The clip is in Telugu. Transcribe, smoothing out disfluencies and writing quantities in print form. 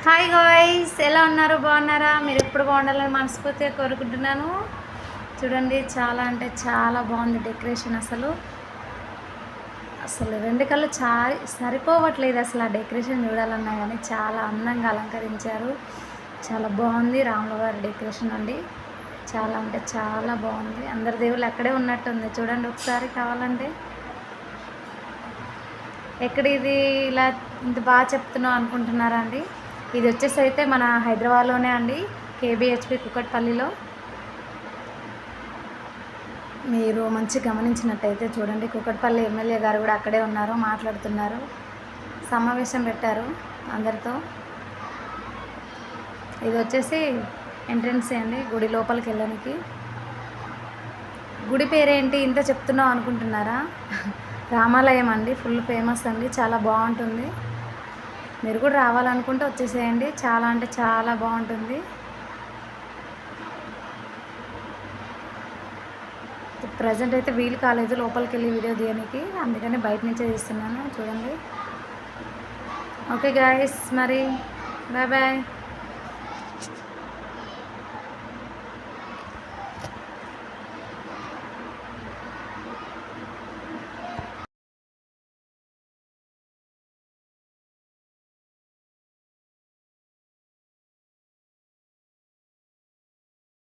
హాయ్ గాయ్స్, ఎలా ఉన్నారు? బాగున్నారా? మీరు ఎప్పుడు బాగుండాలని మనస్ఫూర్తిగా కోరుకుంటున్నాను. చూడండి, చాలా అంటే చాలా బాగుంది డెకరేషన్. అసలు అసలు రెండు కళ్ళు సరిపోవట్లేదు. అసలు ఆ డెకరేషన్ చూడాలన్నా కానీ చాలా అందంగా అలంకరించారు. చాలా బాగుంది రాముల వారి డెకరేషన్ అండి. చాలా అంటే చాలా బాగుంది. అందరి దేవుళ్ళు అక్కడే ఉన్నట్టుంది. చూడండి ఒకసారి కావాలంటే. ఎక్కడ ఇది ఇలా ఇంత బాగా చెప్తున్నావు అనుకుంటున్నారా అండి? ఇది వచ్చేసి అయితే మన హైదరాబాద్లోనే అండి, కేబిహెచ్పి కుకట్పల్లిలో. మీరు మంచి గమనించినట్టయితే చూడండి, కుకట్పల్లి ఎమ్మెల్యే గారు కూడా అక్కడే ఉన్నారు, మాట్లాడుతున్నారు, సమావేశం పెట్టారు అందరితో. ఇది వచ్చేసి ఎంట్రన్స్ అండి, గుడి లోపలికి వెళ్ళడానికి. గుడి పేరేంటి ఇంత చెప్తున్నావు అనుకుంటున్నారా? రామాలయం అండి, ఫుల్ ఫేమస్ అండి, చాలా బాగుంటుంది. మీరు కూడా రావాలనుకుంటే వచ్చేసేయండి, చాలా అంటే చాలా బాగుంటుంది. ప్రజెంట్ అయితే వీలు కాలేదు లోపలికి వెళ్ళి వీడియో తీయడానికి, అందుకని బయట నుంచే తీస్తున్నాను. చూడండి. ఓకే గాయస్, మరి బాయ్ బాయ్.